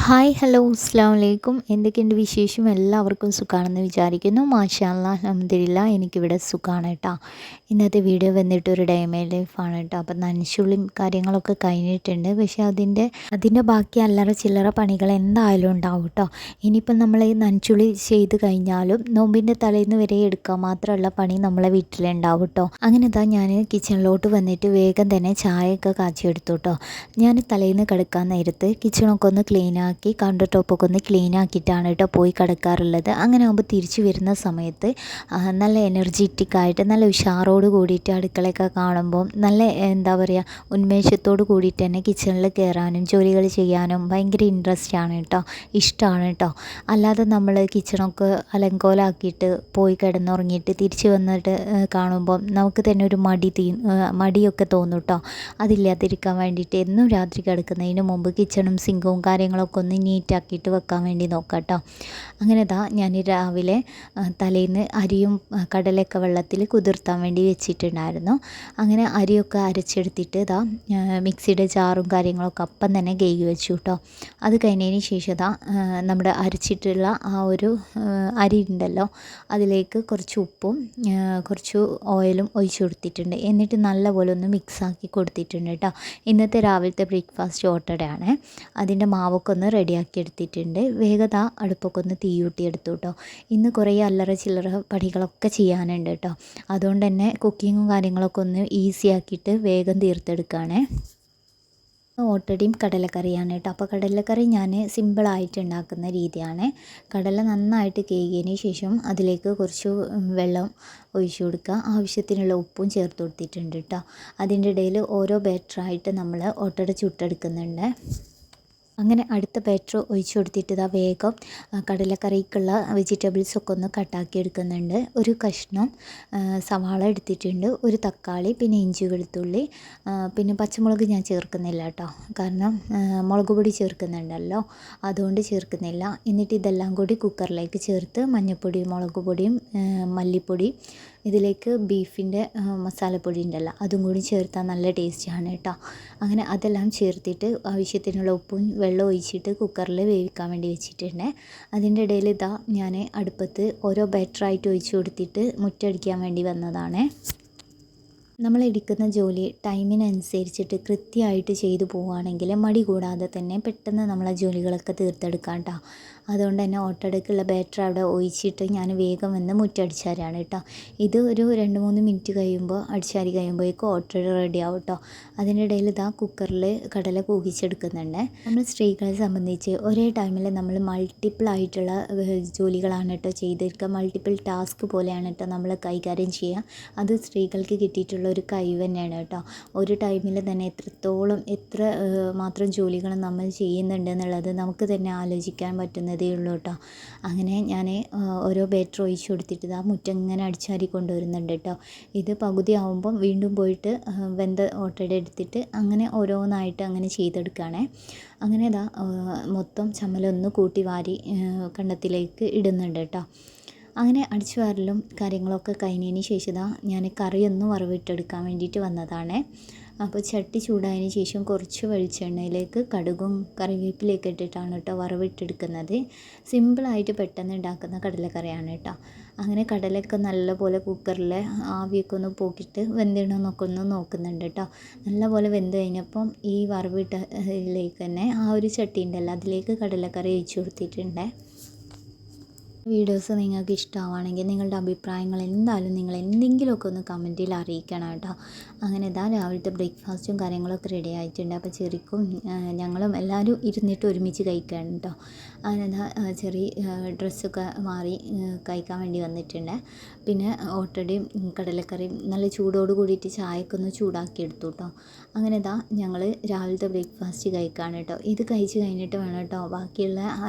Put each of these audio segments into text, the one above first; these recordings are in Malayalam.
ഹായ് ഹലോ അസ്സാം വലൈക്കും. എന്തൊക്കെയുണ്ട് വിശേഷം? എല്ലാവർക്കും സുഖമാണെന്ന് വിചാരിക്കുന്നു. മാഷാ അല്ലാ അൽഹംദുലില്ലാ എനിക്കിവിടെ സുഖമാണ് കേട്ടോ. ഇന്നത്തെ വീഡിയോ വന്നിട്ട് ഒരു ഡേ മൈ ലൈഫാണ് കേട്ടോ. അപ്പം നനച്ചുളിയും കാര്യങ്ങളൊക്കെ കഴിഞ്ഞിട്ടുണ്ട്. പക്ഷേ അതിൻ്റെ ബാക്കി അല്ലറ ചില്ലറ പണികൾ എന്തായാലും ഉണ്ടാവും കേട്ടോ. ഇനിയിപ്പം നമ്മൾ ഈ നനച്ചുളി ചെയ്ത് കഴിഞ്ഞാലും നോമ്പിൻ്റെ തലേന്ന് വരെ എടുക്കാൻ മാത്രമുള്ള പണി നമ്മളെ വീട്ടിലുണ്ടാവും കേട്ടോ. അങ്ങനെ ഇതാ ഞാൻ കിച്ചണിലോട്ട് വന്നിട്ട് വേഗം തന്നെ ചായയൊക്കെ കാച്ചിയെടുത്തു കേട്ടോ. ഞാൻ തലേന്ന് കിടക്കാൻ നേരത്ത് കിച്ചണൊക്കെ ഒന്ന് ക്ലീനാക്കി കൗണ്ടർ ടോപ്പൊക്കെ ഒന്ന് ക്ലീനാക്കിയിട്ടാണ് കേട്ടോ പോയി കിടക്കാറുള്ളത്. അങ്ങനെ ആകുമ്പോൾ തിരിച്ചു വരുന്ന സമയത്ത് നല്ല എനർജറ്റിക് ആയിട്ട് നല്ല ഉഷാറോട് കൂടിയിട്ട് അടുക്കളയൊക്കെ കാണുമ്പോൾ നല്ല എന്താ പറയുക ഉന്മേഷത്തോട് കൂടിയിട്ട് തന്നെ കിച്ചണിൽ കയറാനും ജോലികൾ ചെയ്യാനും ഭയങ്കര ഇൻട്രസ്റ്റ് ആണ് കേട്ടോ, ഇഷ്ടമാണ് കേട്ടോ. അല്ലാതെ നമ്മൾ കിച്ചണൊക്കെ അലങ്കോലാക്കിയിട്ട് പോയി കിടന്നുറങ്ങിയിട്ട് തിരിച്ച് വന്നിട്ട് കാണുമ്പോൾ നമുക്ക് തന്നെ ഒരു മടിയൊക്കെ തോന്നും കേട്ടോ. അതില്ലാതിരിക്കാൻ വേണ്ടിയിട്ട് എന്നും രാത്രി കിടക്കുന്നതിന് മുമ്പ് കിച്ചണും സിങ്കും കാര്യങ്ങളൊക്കെ ഒന്ന് നീറ്റാക്കിയിട്ട് വെക്കാൻ വേണ്ടി നോക്കാം കേട്ടോ. അങ്ങനെ ഇതാ ഞാൻ രാവിലെ തലേന്ന് അരിയും കടലയൊക്കെ വെള്ളത്തിൽ കുതിർത്താൻ വേണ്ടി വെച്ചിട്ടുണ്ടായിരുന്നു. അങ്ങനെ അരിയൊക്കെ അരച്ചെടുത്തിട്ട് ഇതാ മിക്സിയുടെ ജാറും കാര്യങ്ങളൊക്കെ അപ്പം തന്നെ കഴുകി വെച്ചു കേട്ടോ. അത് കഴിഞ്ഞതിന് ശേഷം ഇതാ നമ്മുടെ അരച്ചിട്ടുള്ള ആ ഒരു അരി ഉണ്ടല്ലോ, അതിലേക്ക് കുറച്ച് ഉപ്പും കുറച്ച് ഓയിലും ഒഴിച്ചു കൊടുത്തിട്ടുണ്ട്. എന്നിട്ട് നല്ലപോലെ ഒന്ന് മിക്സാക്കി കൊടുത്തിട്ടുണ്ട് കേട്ടോ. ഇന്നത്തെ രാവിലത്തെ ബ്രേക്ക്ഫാസ്റ്റ് ഓട്ടടയാണ്. അതിൻ്റെ മാവൊക്കെ ഒന്ന് റെഡിയാക്കി എടുത്തിട്ടുണ്ട്. വേഗത അടുപ്പൊക്കെ ഒന്ന് തീയൂട്ടി എടുത്തു കേട്ടോ. ഇന്ന് കുറേ അല്ലറ ചില്ലറ പണികളൊക്കെ ചെയ്യാനുണ്ട് കേട്ടോ. അതുകൊണ്ട് തന്നെ കുക്കിങ്ങും കാര്യങ്ങളൊക്കെ ഒന്ന് ഈസി ആക്കിയിട്ട് വേഗം തീർത്തെടുക്കുകയാണേ. ഓട്ടടയും കടലക്കറിയാണ് കേട്ടോ. അപ്പോൾ കടലക്കറി ഞാൻ സിമ്പിളായിട്ട് ഉണ്ടാക്കുന്ന രീതിയാണ്. കടല നന്നായിട്ട് കഴുകിയതിന് ശേഷം അതിലേക്ക് കുറച്ച് വെള്ളം ഒഴിച്ചു കൊടുക്കുക. ആവശ്യത്തിനുള്ള ഉപ്പും ചേർത്ത് കൊടുത്തിട്ടുണ്ട് കേട്ടോ. അതിൻ്റെ ഇടയിൽ ഓരോ ബാറ്ററായിട്ട് നമ്മൾ ഓട്ടട ചുട്ടെടുക്കുന്നുണ്ട്. അങ്ങനെ അടുത്ത ബാറ്റർ ഒഴിച്ചു കൊടുത്തിട്ട് ഇതാ വേഗം കടലക്കറിക്കുള്ള വെജിറ്റബിൾസൊക്കെ ഒന്ന് കട്ടാക്കി എടുക്കുന്നുണ്ട്. ഒരു കഷ്ണം സവാള എടുത്തിട്ടുണ്ട്, ഒരു തക്കാളി, പിന്നെ ഇഞ്ചി വെളുത്തുള്ളി, പിന്നെ പച്ചമുളക് ഞാൻ ചേർക്കുന്നില്ല കേട്ടോ, കാരണം മുളക് പൊടി ചേർക്കുന്നുണ്ടല്ലോ അതുകൊണ്ട് ചേർക്കുന്നില്ല. എന്നിട്ട് ഇതെല്ലാം കൂടി കുക്കറിലേക്ക് ചേർത്ത് മഞ്ഞൾപ്പൊടിയും മുളക് പൊടിയും മല്ലിപ്പൊടി, ഇതിലേക്ക് ബീഫിൻ്റെ മസാലപ്പൊടി ഉണ്ടല്ലോ അതും കൂടി ചേർത്താൽ നല്ല ടേസ്റ്റാണ് കേട്ടോ. അങ്ങനെ അതെല്ലാം ചേർത്തിട്ട് ആവശ്യത്തിനുള്ള ഉപ്പും വെള്ളം ഒഴിച്ചിട്ട് കുക്കറിൽ വേവിക്കാൻ വേണ്ടി വെച്ചിട്ടുണ്ട്. അതിൻ്റെ ഇടയിൽ ഇതാ ഞാൻ അടുപ്പത്ത് ഓരോ ബാറ്ററായിട്ട് ഒഴിച്ച് കൊടുത്തിട്ട് മുറ്റടിക്കാൻ വേണ്ടി വന്നതാണ്. നമ്മൾ എടുക്കുന്ന ജോലി ടൈമിനനുസരിച്ചിട്ട് കൃത്യമായിട്ട് ചെയ്തു പോവുകയാണെങ്കിൽ മടി കൂടാതെ തന്നെ പെട്ടെന്ന് നമ്മളെ ജോലികളൊക്കെ തീർത്തെടുക്കാം കേട്ടോ. അതുകൊണ്ട് തന്നെ ഓട്ടടയ്ക്കുള്ള ബാറ്റർ അവിടെ ഒഴിച്ചിട്ട് ഞാൻ വേഗം വന്ന് മുറ്റടിച്ചാരാണ് കേട്ടോ. ഇത് ഒരു 2-3 മിനിറ്റ് കഴിയുമ്പോൾ അടിച്ചാരി കഴിയുമ്പോഴേക്കും ഓട്ടട റെഡി ആവും കേട്ടോ. അതിൻ്റെ ഇടയിൽ ഇതാ കുക്കറിൽ കടല കൂകിച്ചെടുക്കുന്നുണ്ട്. നമ്മൾ സ്ത്രീകളെ സംബന്ധിച്ച് ഒരേ ടൈമിൽ നമ്മൾ മൾട്ടിപ്പിൾ ആയിട്ടുള്ള ജോലികളാണ് കേട്ടോ ചെയ്തെടുക്കുക. മൾട്ടിപ്പിൾ ടാസ്ക് പോലെയാണ് കേട്ടോ നമ്മൾ കൈകാര്യം ചെയ്യുക. അത് സ്ത്രീകൾക്ക് കിട്ടിയിട്ടുള്ള ഒരു കഴിവ് തന്നെയാണ് കേട്ടോ. ഒരു ടൈമിൽ തന്നെ എത്ര മാത്രം ജോലികൾ നമ്മൾ ചെയ്യുന്നുണ്ട് എന്നുള്ളത് നമുക്ക് തന്നെ ആലോചിക്കാൻ പറ്റുന്നതേ ഉള്ളൂ കേട്ടോ. അങ്ങനെ ഞാൻ ഓരോ ബാറ്റർ ഒഴിച്ച് കൊടുത്തിട്ട് ഇതാ മുറ്റം ഇങ്ങനെ അടിച്ചാരി കൊണ്ടുവരുന്നുണ്ട് കേട്ടോ. ഇത് പകുതി ആവുമ്പം വീണ്ടും പോയിട്ട് വെന്ത ഓട്ടട എടുത്തിട്ട് അങ്ങനെ ഓരോന്നായിട്ട് അങ്ങനെ ചെയ്തെടുക്കുകയാണേ. അങ്ങനെ ഇതാ മൊത്തം ചമ്മലൊന്ന് കൂട്ടി വാരി കണ്ടത്തിലേക്ക് ഇടുന്നുണ്ട് കേട്ടോ. അങ്ങനെ അടിച്ചു വാരലും കാര്യങ്ങളൊക്കെ കഴിഞ്ഞതിന് ശേഷം ഞാൻ കറിയൊന്ന് വറവിട്ടെടുക്കാൻ വേണ്ടിയിട്ട് വന്നതാണ്. അപ്പോൾ ചട്ടി ചൂടായതിന് ശേഷം കുറച്ച് വെളിച്ചെണ്ണയിലേക്ക് കടുകും കറിവേപ്പിലയൊക്കെ ഇട്ടിട്ടാണ് കേട്ടോ വറവിട്ടെടുക്കുന്നത്. സിമ്പിളായിട്ട് പെട്ടെന്ന് ഉണ്ടാക്കുന്ന കടലക്കറിയാണ് കേട്ടോ. അങ്ങനെ കടലയൊക്കെ നല്ലപോലെ കുക്കറിൽ ആവിയൊക്കെ ഒന്ന് പോക്കിയിട്ട് വെന്തിടണമെന്നൊക്കെ ഒന്ന് നോക്കുന്നുണ്ട് കേട്ടോ. നല്ലപോലെ വെന്ത് കഴിഞ്ഞപ്പം ഈ വറവിട്ടതിലേക്ക് തന്നെ ആ ഒരു ചട്ടി ഉണ്ടല്ലോ അതിലേക്ക് കടലക്കറി ഒഴിച്ച് കൊടുത്തിട്ടുണ്ട്. വീഡിയോസ് നിങ്ങൾക്ക് ഇഷ്ടമാവുകയാണെങ്കിൽ നിങ്ങളുടെ അഭിപ്രായങ്ങൾ എന്തായാലും നിങ്ങൾ എന്തെങ്കിലുമൊക്കെ ഒന്ന് കമൻറ്റിൽ അറിയിക്കണം കേട്ടോ. അങ്ങനെ ഇതാ രാവിലത്തെ ബ്രേക്ക്ഫാസ്റ്റും കാര്യങ്ങളൊക്കെ റെഡി ആയിട്ടുണ്ട്. അപ്പോൾ ചെറിക്കും ഞങ്ങളും എല്ലാവരും ഇരുന്നിട്ട് ഒരുമിച്ച് കഴിക്കുകയാണ് കേട്ടോ. അങ്ങനെ ചെറിയ ഡ്രസ്സൊക്കെ മാറി കഴിക്കാൻ വേണ്ടി വന്നിട്ടുണ്ട്. പിന്നെ ഓട്ടടയും കടലക്കറിയും നല്ല ചൂടോട് കൂടിയിട്ട് ചായയൊക്കെ ഒന്ന് ചൂടാക്കി എടുത്തു കേട്ടോ. അങ്ങനെ ഇതാ ഞങ്ങൾ രാവിലത്തെ ബ്രേക്ക്ഫാസ്റ്റ് കഴിക്കുകയാണ് കേട്ടോ. ഇത് കഴിച്ച് കഴിഞ്ഞിട്ട് വേണം കേട്ടോ ബാക്കിയുള്ള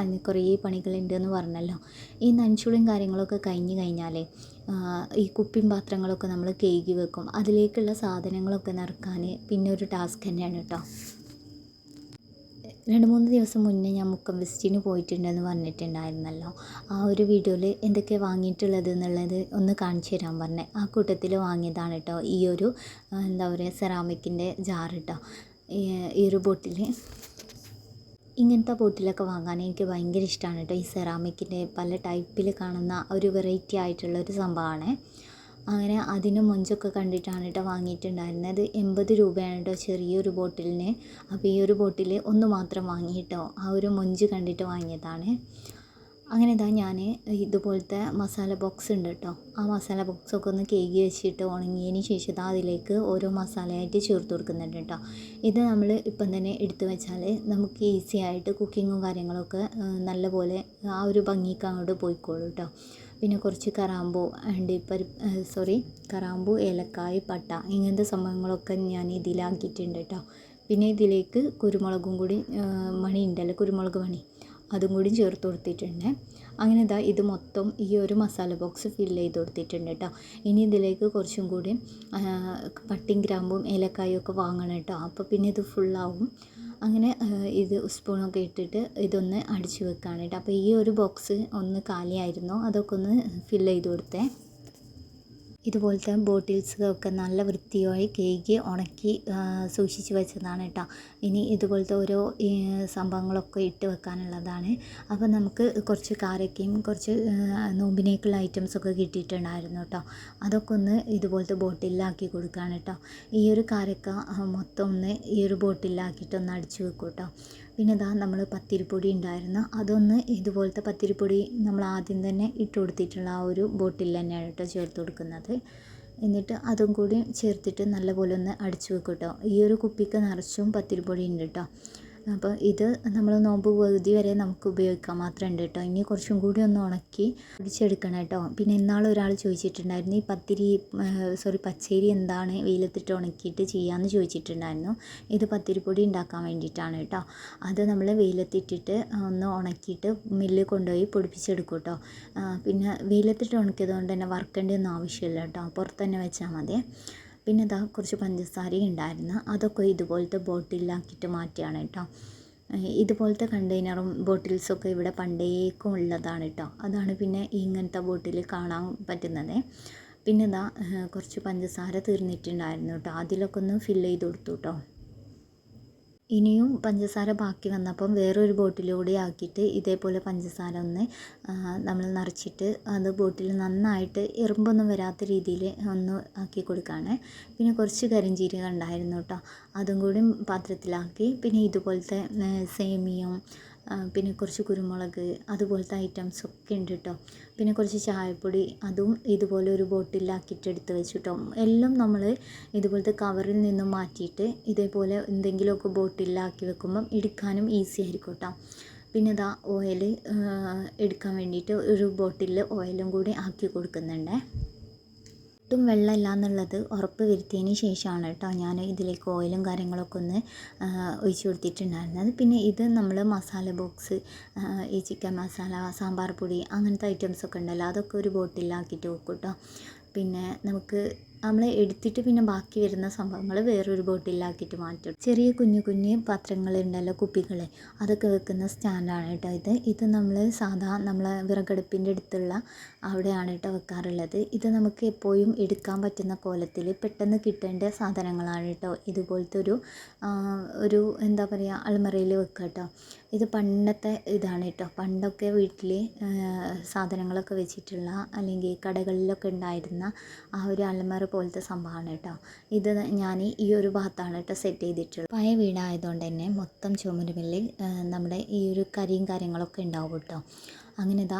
കുറേ പണികളുണ്ടെന്ന് പറഞ്ഞല്ലോ. ഈ നനച്ചുളിയും കാര്യങ്ങളൊക്കെ കഴിഞ്ഞ് കഴിഞ്ഞാൽ ഈ കുപ്പിയും പാത്രങ്ങളൊക്കെ നമ്മൾ കഴുകി വെക്കും. അതിലേക്കുള്ള സാധനങ്ങളൊക്കെ നിറക്കാൻ പിന്നെ ഒരു ടാസ്ക് തന്നെയാണ് കേട്ടോ. 2-3 ദിവസം മുന്നേ ഞാൻ മുക്കം വെസ്റ്റിന് പോയിട്ടുണ്ടെന്ന് പറഞ്ഞിട്ടുണ്ടായിരുന്നല്ലോ. ആ ഒരു വീഡിയോയിൽ എന്തൊക്കെ വാങ്ങിയിട്ടുള്ളത് എന്നുള്ളത് ഒന്ന് കാണിച്ചു തരാൻ പറഞ്ഞത്. ആ കൂട്ടത്തിൽ വാങ്ങിയതാണ് കേട്ടോ ഈ ഒരു എന്താ പറയുക സെറാമിക്കിൻ്റെ ജാർ കേട്ടോ. ഈ ഒരു ബോട്ടിൽ ഇങ്ങനത്തെ ബോട്ടിലൊക്കെ വാങ്ങാൻ എനിക്ക് ഭയങ്കര ഇഷ്ടമാണ് കേട്ടോ. ഈ സെറാമിക്കിൻ്റെ പല ടൈപ്പിൽ കാണുന്ന ഒരു വെറൈറ്റി ആയിട്ടുള്ള ഒരു സംഭവമാണ്. അങ്ങനെ അതിന് മൊഞ്ചൊക്കെ കണ്ടിട്ടാണ് കേട്ടോ വാങ്ങിയിട്ടുണ്ടായിരുന്നത്. 80 രൂപയാണ് കേട്ടോ ചെറിയൊരു ബോട്ടിലിന്. അപ്പോൾ ഈ ഒരു ബോട്ടിൽ ഒന്ന് മാത്രം വാങ്ങി കേട്ടോ. ആ ഒരു മൊഞ്ച് കണ്ടിട്ട് വാങ്ങിയതാണ്. അങ്ങനെ ഇതാ ഞാൻ ഇതുപോലത്തെ മസാല ബോക്സ് ഉണ്ട് കേട്ടോ. ആ മസാല ബോക്സൊക്കെ ഒന്ന് കഴുകി വെച്ചിട്ട് ഉണങ്ങിയതിന് ശേഷം ഇതാ അതിലേക്ക് ഓരോ മസാലയായിട്ട് ചേർത്ത് കൊടുക്കുന്നുണ്ട് കേട്ടോ. ഇത് നമ്മൾ ഇപ്പം തന്നെ എടുത്തു വെച്ചാൽ നമുക്ക് ഈസി ആയിട്ട് കുക്കിങ്ങും കാര്യങ്ങളൊക്കെ നല്ലപോലെ ആ ഒരു ഭംഗിക്ക് അങ്ങോട്ട് പോയിക്കോളൂ കേട്ടോ. പിന്നെ കുറച്ച് കറാമ്പൂ, ഏലക്കായ്, പട്ട ഇങ്ങനത്തെ സംഭവങ്ങളൊക്കെ ഞാൻ ഇതിലാക്കിയിട്ടുണ്ട് കേട്ടോ. പിന്നെ ഇതിലേക്ക് കുരുമുളകും കൂടി മണി ഉണ്ടല്ലോ, കുരുമുളക് മണി, അതും കൂടി ചേർത്ത് കൊടുത്തിട്ടുണ്ട്. അങ്ങനെ ഇതാ ഇത് മൊത്തം ഈ ഒരു മസാല ബോക്സ് ഫില്ല് ചെയ്ത് കൊടുത്തിട്ടുണ്ട് കേട്ടോ. ഇനി ഇതിലേക്ക് കുറച്ചും കൂടി പട്ടയും ഗ്രാമ്പും ഏലക്കായും ഒക്കെ വാങ്ങണം കേട്ടോ. അപ്പോൾ പിന്നെ ഇത് ഫുള്ളാവും. അങ്ങനെ ഇത് സ്പൂണൊക്കെ ഇട്ടിട്ട് ഇതൊന്ന് അടിച്ച് വെക്കുകയാണ് കേട്ടോ. അപ്പോൾ ഈ ഒരു ബോക്സ് ഒന്ന് കാലിയായിരുന്നു, അതൊക്കെ ഒന്ന് ഫില്ല് ചെയ്ത് കൊടുത്തേ. ഇതുപോലത്തെ ബോട്ടിൽസൊക്കെ നല്ല വൃത്തിയായി കഴുകി ഉണക്കി സൂക്ഷിച്ച് വെച്ചതാണ് കേട്ടോ. ഇനി ഇതുപോലത്തെ ഓരോ സംഭവങ്ങളൊക്കെ ഇട്ട് വെക്കാനുള്ളതാണ്. അപ്പോൾ നമുക്ക് കുറച്ച് കാരക്കയും കുറച്ച് നോമ്പിനേക്കുള്ള ഐറ്റംസൊക്കെ കിട്ടിയിട്ടുണ്ടായിരുന്നു കേട്ടോ. അതൊക്കെ ഒന്ന് ഇതുപോലത്തെ ബോട്ടിലാക്കി കൊടുക്കുകയാണ് കേട്ടോ. ഈ ഒരു കാരക്ക മൊത്തം ഒന്ന് ഈ ഒരു ബോട്ടിലാക്കിയിട്ട് ഒന്ന് അടിച്ചു വെക്കും കേട്ടോ. പിന്നെ ഇതാ നമ്മൾ പത്തിരിപ്പൊടി ഉണ്ടായിരുന്നു, അതൊന്ന് ഇതുപോലത്തെ പത്തിരിപ്പൊടി നമ്മൾ ആദ്യം തന്നെ ഇട്ട് കൊടുത്തിട്ടുള്ള ആ ഒരു ബോട്ടിൽ തന്നെയാണ് കേട്ടോ ചേർത്ത് കൊടുക്കുന്നത്. എന്നിട്ട് അതും കൂടി ചേർത്തിട്ട് നല്ലപോലെ ഒന്ന് അടിച്ചു വെക്കും കേട്ടോ. ഈ ഒരു കുപ്പിക്ക് നിറച്ചും പത്തിരിപ്പൊടി ഉണ്ട് കേട്ടോ. അപ്പോൾ ഇത് നമ്മൾ നോമ്പ് പകുതി വരെ നമുക്ക് ഉപയോഗിക്കാൻ മാത്രം ഉണ്ട് കേട്ടോ. ഇനി കുറച്ചും കൂടി ഒന്ന് ഉണക്കി പൊടിച്ചെടുക്കണം കേട്ടോ. പിന്നെ ഇന്നാൾ ഒരാൾ ചോദിച്ചിട്ടുണ്ടായിരുന്നു, ഈ പച്ചരി എന്താണ് വെയിലത്തിട്ട് ഉണക്കിയിട്ട് ചെയ്യാമെന്ന് ചോദിച്ചിട്ടുണ്ടായിരുന്നു. ഇത് പത്തിരിപ്പൊടി ഉണ്ടാക്കാൻ വേണ്ടിയിട്ടാണ് കേട്ടോ. അത് നമ്മൾ വെയിലത്തിട്ടിട്ട് ഒന്ന് ഉണക്കിയിട്ട് മില്ലിൽ കൊണ്ടുപോയി പൊടിപ്പിച്ചെടുക്കും കേട്ടോ. പിന്നെ വെയിലത്തിട്ട് ഉണക്കിയത് കൊണ്ട് തന്നെ വറുക്കേണ്ട ഒന്നും ആവശ്യമില്ല കേട്ടോ, പുറത്ത് തന്നെ വെച്ചാൽ മതി. പിന്നെ ഇതാ കുറച്ച് പഞ്ചസാരയും ഉണ്ടായിരുന്നു, അതൊക്കെ ഇതുപോലത്തെ ബോട്ടിലാക്കിയിട്ട് മാറ്റിയാണ് കേട്ടോ. ഇതുപോലത്തെ കണ്ടെയ്നറും ബോട്ടിൽസൊക്കെ ഇവിടെ പണ്ടേക്കും ഉള്ളതാണ് കേട്ടോ. അതാണ് പിന്നെ ഇങ്ങനത്തെ ബോട്ടിൽ കാണാൻ പറ്റുന്നത്. പിന്നെ ഇതാ കുറച്ച് പഞ്ചസാര തീർന്നിട്ടുണ്ടായിരുന്നു കേട്ടോ, അതിലൊക്കെ ഒന്ന് ഫില്ല് ചെയ്ത് കൊടുത്തു കേട്ടോ. ഇനിയും പഞ്ചസാര ബാക്കി വന്നപ്പം വേറൊരു ബോട്ടിലൂടെ ആക്കിയിട്ട് ഇതേപോലെ പഞ്ചസാര ഒന്ന് നമ്മൾ നിറച്ചിട്ട് അത് ബോട്ടിൽ നന്നായിട്ട് എറുമ്പൊന്നും വരാത്ത രീതിയിൽ ഒന്ന് ആക്കി കൊടുക്കുകയാണ്. പിന്നെ കുറച്ച് കരിഞ്ചീരകം ഉണ്ടായിരുന്നു കേട്ടോ, അതും കൂടി പാത്രത്തിലാക്കി. പിന്നെ ഇതുപോലത്തെ സേമിയം, പിന്നെ കുറച്ച് കുരുമുളക്, അതുപോലത്തെ ഐറ്റംസൊക്കെ ഉണ്ട് കേട്ടോ. പിന്നെ കുറച്ച് ചായപ്പൊടി, അതും ഇതുപോലെ ഒരു ബോട്ടിലാക്കിയിട്ട് എടുത്ത് വെച്ചു കേട്ടോ. എല്ലാം നമ്മൾ ഇതുപോലത്തെ കവറിൽ നിന്നും മാറ്റിയിട്ട് ഇതേപോലെ എന്തെങ്കിലുമൊക്കെ ബോട്ടിലാക്കി വെക്കുമ്പം എടുക്കാനും ഈസി ആയിരിക്കും കേട്ടോ. പിന്നെ ഇതാ ഓയിൽ എടുക്കാൻ വേണ്ടിയിട്ട് ഒരു ബോട്ടിലിൽ ഓയിലും കൂടി ആക്കി കൊടുക്കുന്നുണ്ട്. ഒട്ടും വെള്ളമില്ല എന്നുള്ളത് ഉറപ്പ് വരുത്തിയതിന് ശേഷമാണ് കേട്ടോ ഞാൻ ഇതിലേക്ക് ഓയിലും കാര്യങ്ങളൊക്കെ ഒന്ന് ഒഴിച്ച് കൊടുത്തിട്ടുണ്ടായിരുന്നത്. പിന്നെ ഇത് നമ്മൾ മസാല ബോക്സ്, ഈ ചിക്കൻ മസാല, സാമ്പാർ പൊടി അങ്ങനത്തെ ഐറ്റംസൊക്കെ ഉണ്ടല്ലോ, അതൊക്കെ ഒരു ബോട്ടിലാക്കിയിട്ട് വെക്കും കേട്ടോ. പിന്നെ നമ്മൾ എടുത്തിട്ട് പിന്നെ ബാക്കി വരുന്ന സംഭവങ്ങൾ വേറൊരു ബോട്ടിലാക്കിയിട്ട് മാറ്റും. ചെറിയ കുഞ്ഞു പാത്രങ്ങളുണ്ടല്ലോ, കുപ്പികൾ, അതൊക്കെ വെക്കുന്ന സ്റ്റാൻഡാണ് കേട്ടോ ഇത് നമ്മൾ നമ്മളെ വിറകടുപ്പിൻ്റെ അടുത്തുള്ള അവിടെയാണ് കേട്ടോ വെക്കാറുള്ളത്. ഇത് നമുക്ക് എപ്പോഴും എടുക്കാൻ പറ്റുന്ന കോലത്തിൽ പെട്ടെന്ന് കിട്ടേണ്ട സാധനങ്ങളാണ് കേട്ടോ. ഇതുപോലത്തെ ഒരു എന്താ പറയുക, അൾമറയിൽ വെക്കുക കേട്ടോ. ഇത് പണ്ടത്തെ ഇതാണ് കേട്ടോ. പണ്ടൊക്കെ വീട്ടിൽ സാധനങ്ങളൊക്കെ വെച്ചിട്ടുള്ള അല്ലെങ്കിൽ കടകളിലൊക്കെ ഉണ്ടായിരുന്ന ആ ഒരു അൾമറ പോലത്തെ സംഭവമാണ് കേട്ടോ. ഇത് ഞാൻ ഈ ഒരു ഭാഗത്താണ് കേട്ടോ സെറ്റ് ചെയ്തിട്ടുള്ളത്. പഴയ വീടായതുകൊണ്ട് തന്നെ മൊത്തം ചുമരുമേൽ നമ്മുടെ ഈ ഒരു കരിയും കാര്യങ്ങളൊക്കെ ഉണ്ടാവും കേട്ടോ. അങ്ങനെ ഇതാ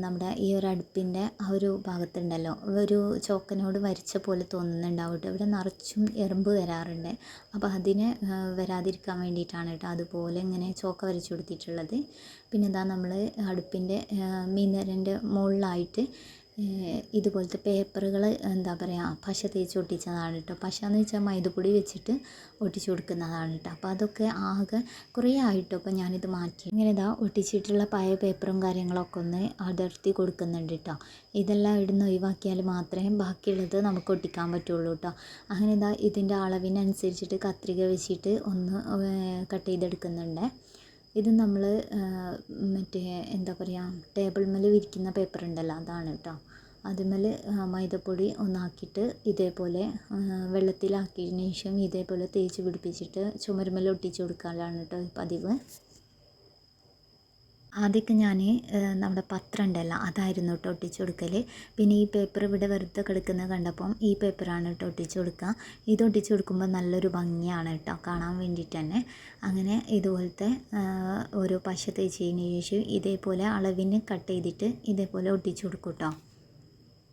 നമ്മുടെ ഈ ഒരു അടുപ്പിൻ്റെ ആ ഒരു ഭാഗത്തുണ്ടല്ലോ ഒരു ചോക്കനോട് വരച്ച പോലെ തോന്നുന്നുണ്ടാവും കേട്ടോ. ഇവിടെ നിറച്ചും എറുമ്പ് വരാറുണ്ട്. അപ്പോൾ അതിന് വരാതിരിക്കാൻ വേണ്ടിയിട്ടാണ് കേട്ടോ അതുപോലെ ഇങ്ങനെ ചോക്ക വരച്ചു കൊടുത്തിട്ടുള്ളത്. പിന്നെ ഇതാ നമ്മൾ അടുപ്പിൻ്റെ മീൻനിരൻ്റെ മുകളിലായിട്ട് ഇതുപോലത്തെ പേപ്പറുകൾ എന്താ പറയുക, പശ തേച്ച് ഒട്ടിച്ചതാണ് കേട്ടോ. പശ എന്ന് വെച്ചാൽ മൈദപ്പൊടി വെച്ചിട്ട് ഒട്ടിച്ച് കൊടുക്കുന്നതാണ് കേട്ടോ. അപ്പോൾ അതൊക്കെ ആകെ കുറേ ആയിട്ടോ അപ്പോൾ ഞാനിത് മാറ്റി. ഇങ്ങനെ ഇതാ ഒട്ടിച്ചിട്ടുള്ള പഴയ പേപ്പറും കാര്യങ്ങളൊക്കെ ഒന്ന് അടർത്തി കൊടുക്കുന്നുണ്ട് കേട്ടോ. ഇതെല്ലാം ഇടുന്ന് ഒഴിവാക്കിയാൽ മാത്രമേ ബാക്കിയുള്ളത് നമുക്ക് ഒട്ടിക്കാൻ പറ്റുള്ളൂ കേട്ടോ. അങ്ങനെ ഇതാ ഇതിൻ്റെ അളവിനനുസരിച്ചിട്ട് കത്രിക വെച്ചിട്ട് ഒന്ന് കട്ട് ചെയ്തെടുക്കുന്നുണ്ട്. ഇത് നമ്മൾ മറ്റേ എന്താ പറയുക, ടേബിൾ മേൽ വിരിക്കുന്ന പേപ്പർ ഉണ്ടല്ലോ, അതാണ് കേട്ടോ. അതുമേൽ മൈദപ്പൊടി ഒന്നാക്കിയിട്ട് ഇതേപോലെ വെള്ളത്തിലാക്കിയതിന് ശേഷം ഇതേപോലെ തേച്ച് പിടിപ്പിച്ചിട്ട് ചുമരുമേൽ ഒട്ടിച്ച് കൊടുക്കാനാണ് കേട്ടോ പതിവ്. ആദ്യമൊക്കെ ഞാൻ നമ്മുടെ പത്രം ഉണ്ടല്ലോ അതായിരുന്നു കേട്ടോ ഒട്ടിച്ച് കൊടുക്കൽ. പിന്നെ ഈ പേപ്പർ ഇവിടെ വെറുതെ കിടക്കുന്നത് കണ്ടപ്പം ഈ പേപ്പറാണ് കേട്ടോ ഒട്ടിച്ച് കൊടുക്കുക. ഇത് ഒട്ടിച്ച് കൊടുക്കുമ്പോൾ നല്ലൊരു ഭംഗിയാണ് കേട്ടോ കാണാൻ വേണ്ടിയിട്ട് തന്നെ. അങ്ങനെ ഇതുപോലത്തെ ഓരോ പശ തേച്ചതിന് ശേഷം ഇതേപോലെ അളവിന് കട്ട് ചെയ്തിട്ട് ഇതേപോലെ ഒട്ടിച്ച് കൊടുക്കും കേട്ടോ.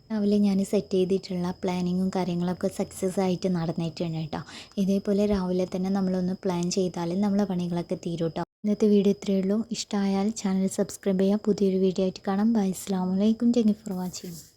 രാവിലെ ഞാൻ സെറ്റ് ചെയ്തിട്ടുള്ള പ്ലാനിങ്ങും കാര്യങ്ങളൊക്കെ സക്സസ് ആയിട്ട് നടന്നിട്ടുണ്ട് കേട്ടോ. ഇതേപോലെ രാവിലെ തന്നെ നമ്മളൊന്ന് പ്ലാൻ ചെയ്താൽ നമ്മളെ പണികളൊക്കെ തീരും കേട്ടോ. ഇന്നത്തെ വീഡിയോ ഇത്രയേ ഉള്ളൂ. ഇഷ്ടമായാൽ ചാനൽ സബ്സ്ക്രൈബ് ചെയ്യുക. പുതിയൊരു വീഡിയോ ആയിട്ട് കാണാം. ബൈ. അസ്സലാമു അലൈക്കും. Thank you for watching.